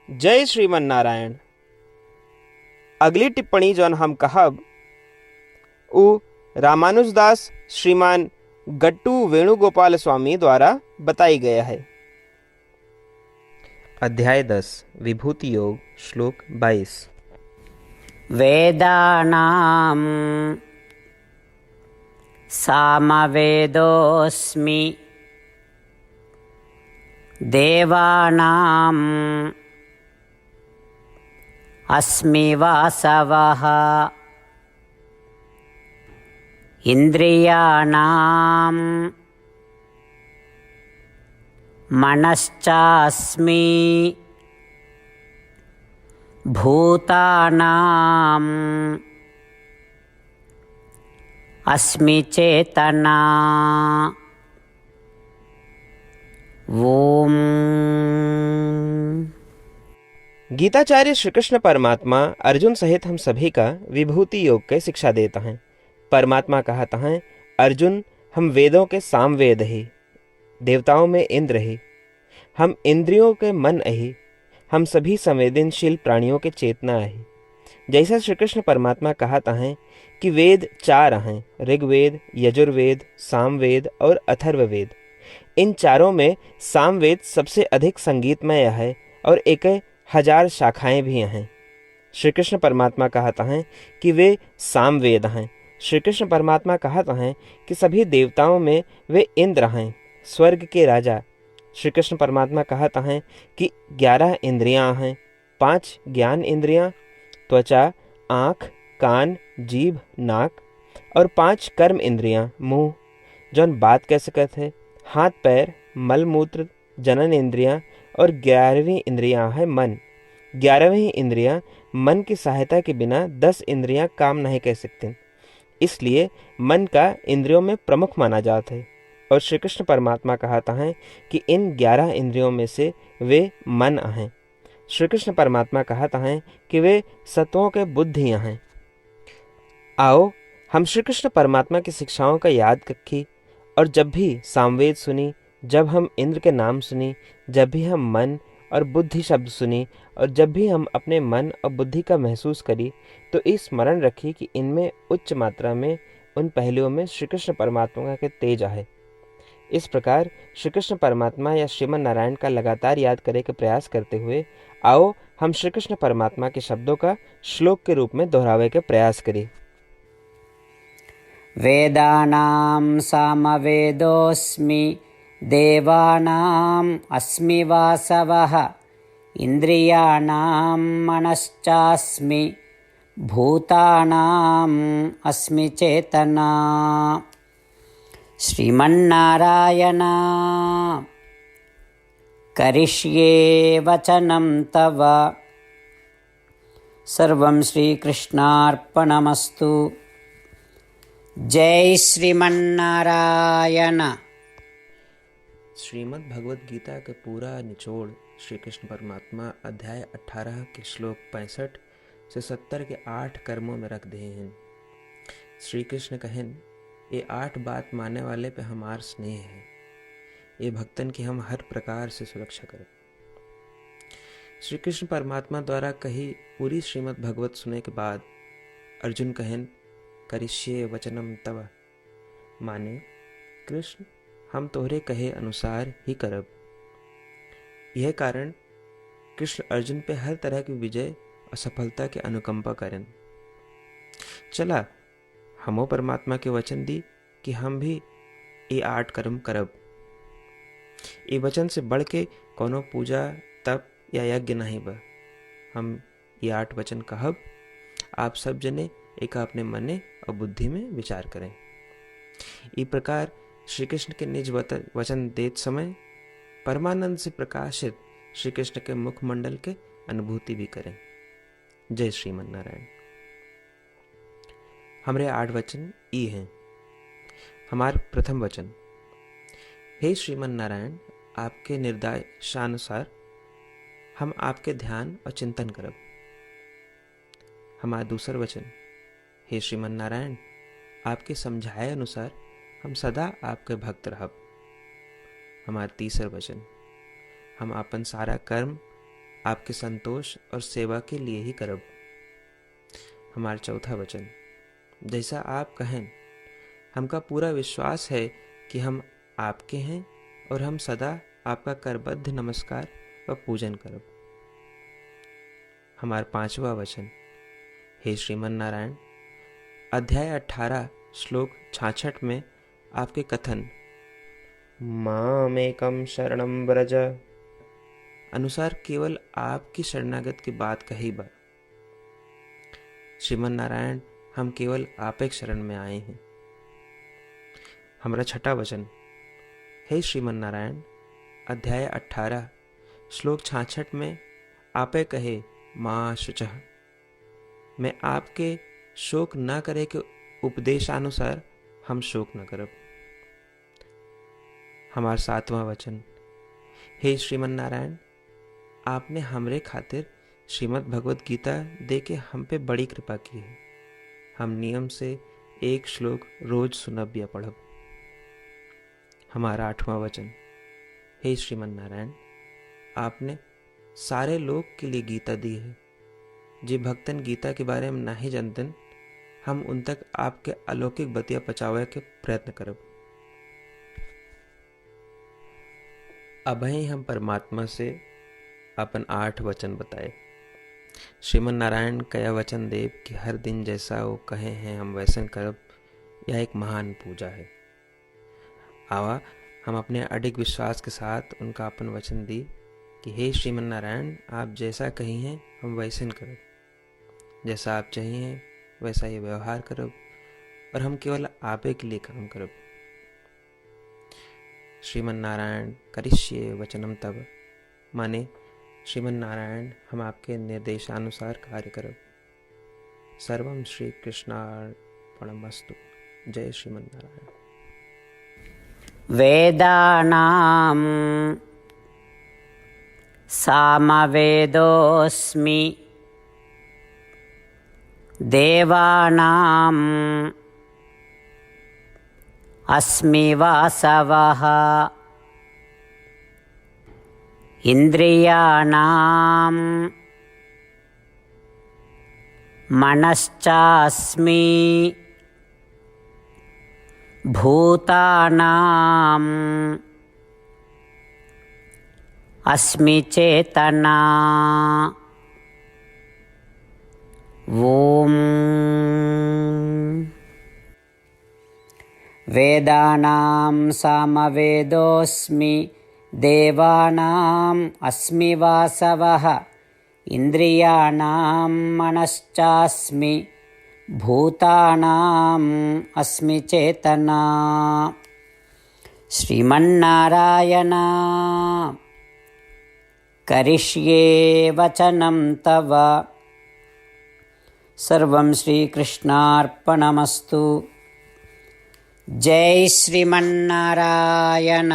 जय श्रीमन नारायण। अगली टिप्पणी जौन हम कहब उ रामानुजदास श्रीमान गट्टू वेणुगोपाल स्वामी द्वारा बताई गया है। अध्याय 10 विभूति योग श्लोक 22। वेदानां सामवेदोऽस्मि देवानाम् अस्मि वासवः इन्द्रियाणां मनश्चास्मि भूतानां अस्मि चेतना। ओम। गीताचार्य श्री कृष्ण परमात्मा अर्जुन सहित हम सभी का विभूति योग के शिक्षा देता है। परमात्मा कहता है, अर्जुन हम वेदों के सामवेद ही, देवताओं में इंद्र ही, हम इंद्रियों के मन ही, हम सभी संवेदनशील प्राणियों के चेतना ही। जैसा श्री कृष्ण परमात्मा कहता है कि वेद 4 हैं, ऋग्वेद, यजुर्वेद, सामवेद और अथर्ववेद। इन चारों में सामवेद सबसे अधिक संगीतमय है और 1000 शाखाएं भी हैं। श्री कृष्ण परमात्मा कहता है कि वे सामवेद हैं। श्री कृष्ण परमात्मा कहता है कि सभी देवताओं में वे इंद्र हैं, स्वर्ग के राजा। श्री कृष्ण परमात्मा कहता है कि 11 इंद्रियां हैं, 5 ज्ञान इंद्रियां, त्वचा, आँख, कान, जीभ, नाक, और 5 कर्म इंद्रियां, मुंह जौन बात कह सकत है, हाथ पैर, मल मूत्र, जनन इंद्रियां, और 11वीं इंद्रियां है मन। 11वीं इंद्रियां मन की सहायता के बिना 10 इंद्रियां काम नहीं कर सकती, इसलिए मन का इंद्रियों में प्रमुख माना जाता है। और श्री कृष्ण परमात्मा कहता है कि इन 11 इंद्रियों में से वे मन हैं। श्री कृष्ण परमात्मा कहता है कि वे सत्वों के बुद्धियां हैं। आओ हम श्री कृष्ण परमात्मा की शिक्षाओं का याद रखी, और जब भी सामवेद सुनी, जब हम इंद्र के नाम सुनी, जब भी हम मन और बुद्धि शब्द सुनी, और जब भी हम अपने मन और बुद्धि का महसूस करी, तो इस स्मरण रखी कि इनमें उच्च मात्रा में उन पहलुओं में श्री कृष्ण परमात्मा के तेज है। इस प्रकार श्री कृष्ण परमात्मा या श्रीमन नारायण का लगातार याद करने का प्रयास करते हुए आओ हम श्री कृष्ण परमात्मा के शब्दों का श्लोक के रूप में दोहरावे के प्रयास करें। वेदानां सामवेदोऽस्मि देवानाम् अस्मि वासवः इन्द्रियाणां मनश्चास्मि भूतानाम् अस्मि चेतना। श्रीमन्नारायण करिष्ये वचनं तव। सर्वं श्रीकृष्णार्पणमस्तु। जय श्रीमन्नारायण। श्रीमद् भगवद गीता के पूरा निचोड़ श्री कृष्ण परमात्मा अध्याय 18 के श्लोक 65 से 70 के 8 कर्मों में रख दिए हैं। श्री कृष्ण कहें, ये 8 बात मानने वाले पे हमार स्नेह है, ये भक्तन की हम हर प्रकार से सुरक्षा करें। श्री कृष्ण परमात्मा द्वारा कही पूरी श्रीमद् भगवत सुने के बाद अर्जुन कहें, करिष्ये वचनम तव, माने कृष्ण हम तोहरे कहे अनुसार ही करब। यह कारण कृष्ण अर्जुन पे हर तरह की विजय और सफलता के अनुकंपा करें। चला हमो परमात्मा के वचन दी कि हम भी ये 8 कर्म करब। ये वचन से बढ़ के कोनो पूजा तप या यज्ञ नहीं बा। हम ये 8 वचन कहब, आप सब जने एक अपने मने और बुद्धि में विचार करें। इस प्रकार श्री कृष्ण के निज वचन देत समय परमानंद से प्रकाशित श्री कृष्ण के मुखमंडल के अनुभूति भी करें। जय श्रीमन नारायण। हमारे 8 वचन ई हैं। हमार प्रथम वचन, हे श्रीमन नारायण, आपके निर्देशानुसार हम आपके ध्यान और चिंतन करब। हमारा दूसर वचन, हे श्रीमन नारायण, आपके समझाए अनुसार हम सदा आपके भक्त रहब। हमारा तीसर वचन, हम अपन सारा कर्म आपके संतोष और सेवा के लिए ही करब। हमारा चौथा वचन, जैसा आप कहें, हमका पूरा विश्वास है कि हम आपके हैं और हम सदा आपका करबद्ध नमस्कार व पूजन करब। हमारा पांचवा वचन, हे श्रीमन नारायण, अध्याय 18 श्लोक 66 में आपके कथन मामेकम शरणम व्रज अनुसार केवल आपकी शरणागत की बात कही बा। श्रीमन नारायण, हम केवल आप एक शरण में आए हैं। हमारा छठा वचन, हे श्रीमन नारायण, अध्याय 18 श्लोक 66 में आपे कहे माँ शुचः, मैं आपके शोक न करे के उपदेशानुसार हम शोक न करब। हमारा सातवां वचन, हे श्रीमन नारायण, आपने हमरे खातिर श्रीमद् भगवत गीता दे के हम पे बड़ी कृपा की है। हम नियम से एक श्लोक रोज सुनब या पढ़ब। हमारा आठवां वचन, हे श्रीमन नारायण, आपने सारे लोग के लिए गीता दी है। जे भक्तन गीता के बारे में नहीं जानतन, हम उन तक आपके अलौकिक बतिया पहुंचावे के प्रयत्न करब। अबहीं हम परमात्मा से अपन 8 वचन बताए। श्रीमन नारायण कया वचन देव कि हर दिन जैसा वो कहे हैं हम वैसन करब, यह एक महान पूजा है। आवा हम अपने अडिग विश्वास के साथ उनका अपन वचन दी कि हे श्रीमन नारायण, आप जैसा कही हैं हम वैसन करब, जैसा आप चाहिए वैसा ये व्यवहार करब और हम केवल आपे के लिए काम करब। श्रीमन नारायण करिष्ये वचनम तब, माने श्रीमन नारायण हम आपके निर्देशानुसार कार्य करब। सर्वम श्री कृष्णार्पणमस्तु। जय श्रीमन नारायण। वेदानां सामवेदोऽस्मि, देवानां अस्मि वासवः, इन्द्रियाणां मनश्चास्मि, भूतानां अस्मि चेतना। ॐ वेदानां सामवेदोऽस्मि, देवानाम् अस्मि वासवः, इन्द्रियाणां मनश्चास्मि, भूतानाम् अस्मि चेतना। श्रीमन्नारायण करिष्ये वचनं तव। सर्वं श्रीकृष्णार्पणमस्तु। जय श्रीमन्नारायण।